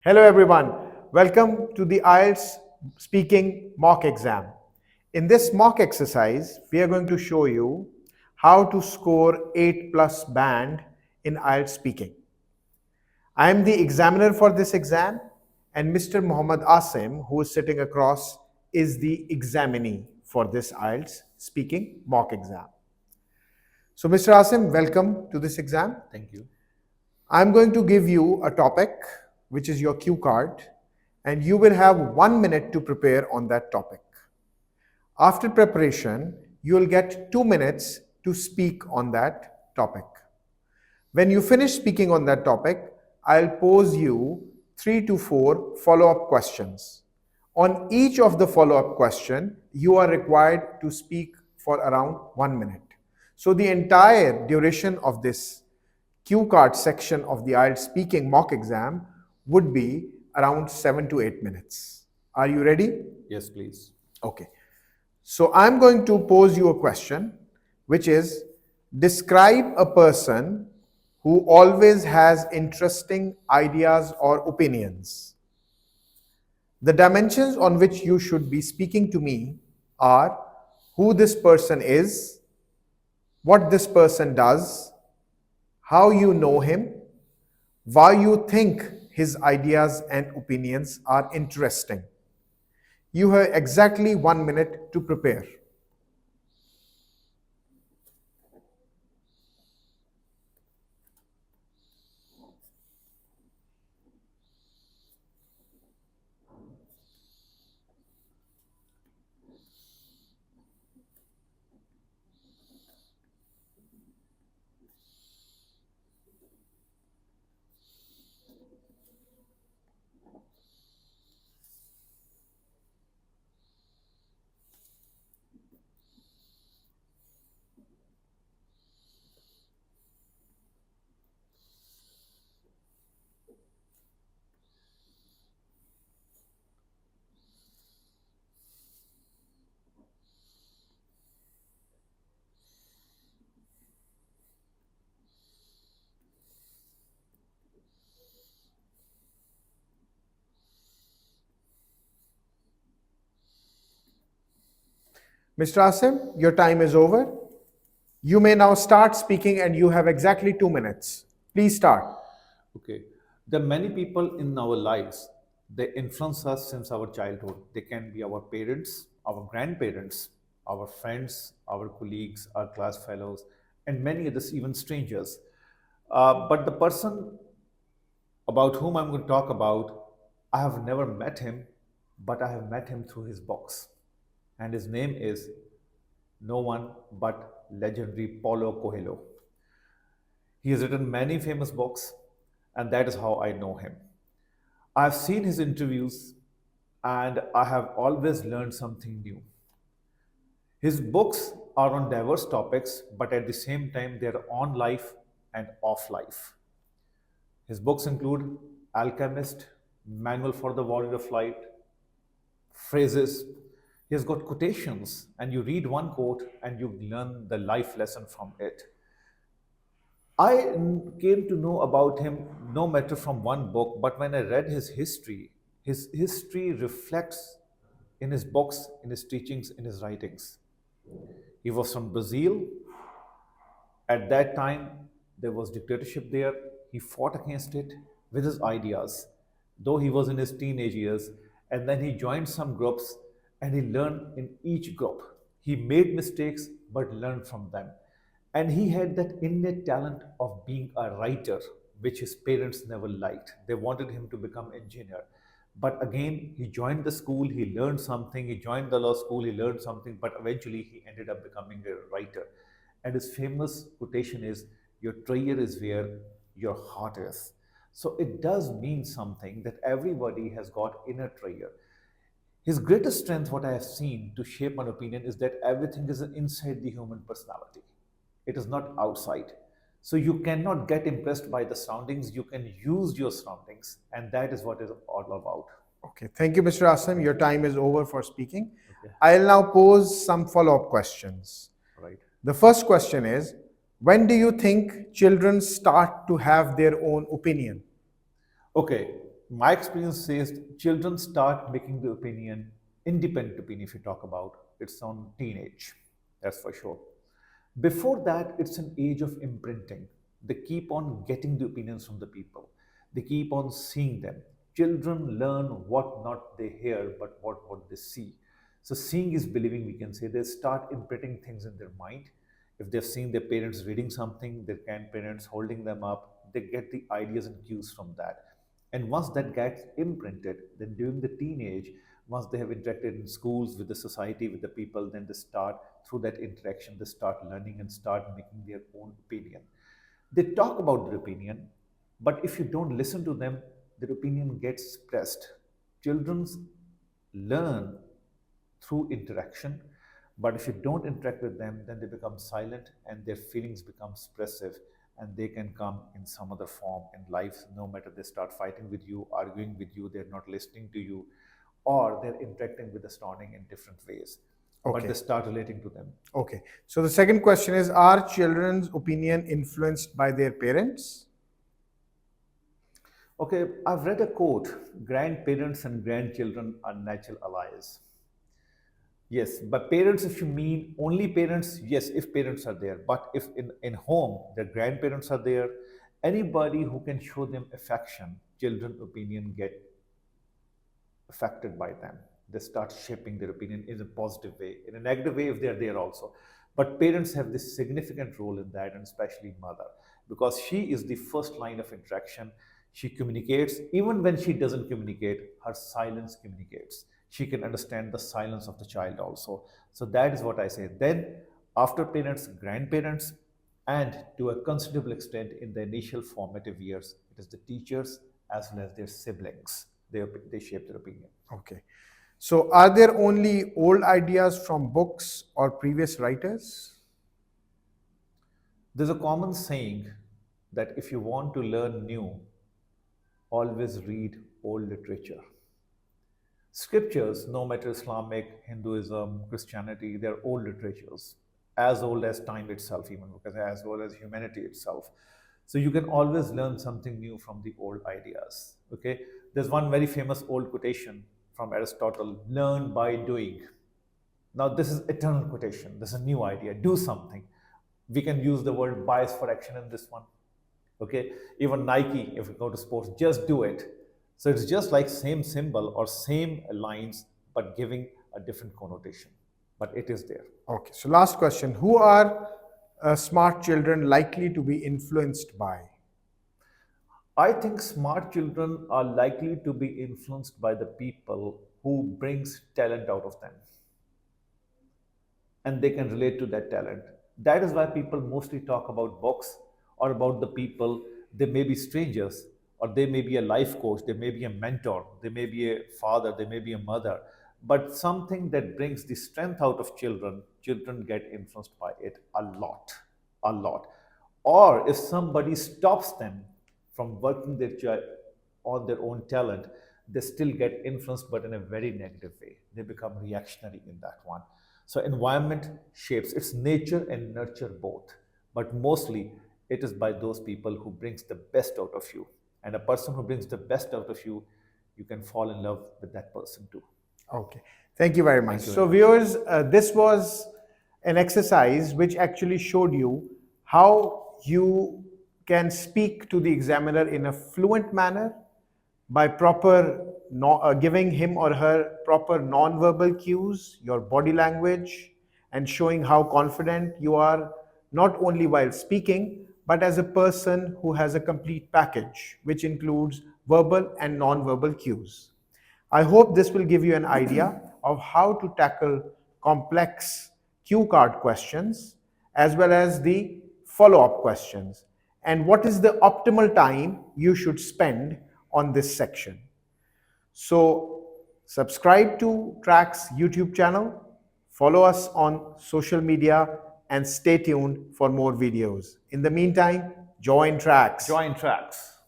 Hello everyone, welcome to the IELTS speaking mock exam. In this mock exercise, we are going to show you how to score 8 plus band in IELTS speaking. I am the examiner for this exam and Mr. Muhammad Asim, who is sitting across, is the examinee for this IELTS speaking mock exam. So Mr. Asim, welcome to this exam. Thank you. I'm going to give you a topic, which is your cue card, and you will have 1 minute to prepare on that topic. After preparation, you will get 2 minutes to speak on that topic. When you finish speaking on that topic, I'll pose you 3 to 4 follow-up questions. On each of the follow-up question, you are required to speak for around 1 minute. So the entire duration of this cue card section of the IELTS speaking mock exam would be around 7 to 8 minutes. Are you ready? Yes, please. Okay. So I'm going to pose you a question, which is describe a person who always has interesting ideas or opinions. The dimensions on which you should be speaking to me are who this person is, what this person does, how you know him, why you think his ideas and opinions are interesting. You have exactly 1 minute to prepare. Mr. Asim, your time is over. You may now start speaking and you have exactly 2 minutes. Please start. Okay. There are many people in our lives. They influence us since our childhood. They can be our parents, our grandparents, our friends, our colleagues, our class fellows, and many others, even strangers. But the person about whom I'm going to talk about, I have never met him, but I have met him through his books. And his name is no one but legendary Paulo Coelho. He has written many famous books, and that is how I know him. I've seen his interviews, and I have always learned something new. His books are on diverse topics, but at the same time, they're on life and off life. His books include Alchemist, Manual for the Warrior of Light, phrases. He has got quotations, and you read one quote and you learn the life lesson from it. I came to know about him no matter from one book, but when I read his history reflects in his books, in his teachings, in his writings. He was from Brazil. At that time, there was dictatorship there. He fought against it with his ideas, though he was in his teenage years. And then he joined some groups and he learned in each group. He made mistakes but learned from them. And he had that innate talent of being a writer, which his parents never liked. They wanted him to become engineer. But again, he joined the school, he learned something, he joined the law school, he learned something, but eventually he ended up becoming a writer. And his famous quotation is, your treasure is where your heart is. So it does mean something that everybody has got inner treasure. His greatest strength, what I have seen to shape an opinion, is that everything is inside the human personality. It is not outside. So you cannot get impressed by the surroundings. You can use your surroundings, and that is what is all about. Okay, thank you, Mr. Asim. Your time is over for speaking. Okay, I'll now pose some follow-up questions. right. The first question is, when do you think children start to have their own opinion? Okay. My experience says children start making the opinion, independent opinion, if you talk about it's on teenage, that's for sure. Before that, it's an age of imprinting. They keep on getting the opinions from the people, they keep on seeing them. Children learn what not they hear, but what they see. So seeing is believing, we can say. They start imprinting things in their mind. If they've seen their parents reading something, their grandparents holding them up, they get the ideas and cues from that. And once that gets imprinted, then during the teenage, once they have interacted in schools, with the society, with the people, then they start, through that interaction, they start learning and start making their own opinion. They talk about their opinion, but if you don't listen to them, their opinion gets suppressed. Children learn through interaction, but if you don't interact with them, then they become silent and their feelings become expressive, and they can come in some other form in life. No matter, they start fighting with you, arguing with you, they're not listening to you, or they're interacting with the surrounding in different ways, but they Okay. start relating to them. Okay. So the second question is, are children's opinion influenced by their parents? Okay, I've read a quote: grandparents and grandchildren are natural allies. Yes, but parents, if you mean only parents, yes, if parents are there. But if in home, their grandparents are there, anybody who can show them affection, children opinion get affected by them. They start shaping their opinion in a positive way, in a negative way if they are there also. But parents have this significant role in that, and especially mother, because she is the first line of interaction. She communicates, even when she doesn't communicate, her silence communicates. She can understand the silence of the child also. So that is what I say. Then, after parents, grandparents, and to a considerable extent in the initial formative years, it is the teachers as well as their siblings. They shape their opinion. Okay. So are there only old ideas from books or previous writers? There's a common saying that if you want to learn new, always read old literature. Scriptures, no matter Islamic, Hinduism, Christianity, they're old literatures, as old as time itself, even because as old as humanity itself. So you can always learn something new from the old ideas. Okay, there's one very famous old quotation from Aristotle: "Learn by doing." Now this is eternal quotation. This is a new idea. Do something. We can use the word bias for action in this one. Okay, even Nike, if we go to sports, just do it. So it's just like same symbol or same lines, but giving a different connotation. But it is there. Okay. So last question, who are smart children likely to be influenced by? I think smart children are likely to be influenced by the people who brings talent out of them, and they can relate to that talent. That is why people mostly talk about books or about the people. They may be strangers, or they may be a life coach, they may be a mentor, they may be a father, they may be a mother, but something that brings the strength out of children, children get influenced by it a lot, a lot. Or if somebody stops them from working on their own talent, they still get influenced, but in a very negative way. They become reactionary in that one. So environment shapes, it's nature and nurture both, but mostly it is by those people who brings the best out of you. And a person who brings the best out of you, you can fall in love with that person too. Okay. Thank you very much. Thank you So very much. viewers, this was an exercise which actually showed you how you can speak to the examiner in a fluent manner by proper giving him or her proper non-verbal cues, your body language, and showing how confident you are, not only while speaking, but as a person who has a complete package, which includes verbal and non-verbal cues. I hope this will give you an idea of how to tackle complex cue card questions as well as the follow-up questions, and what is the optimal time you should spend on this section. So subscribe to Track's YouTube channel, follow us on social media, and stay tuned for more videos. In the meantime, join Tracks. Join tracks.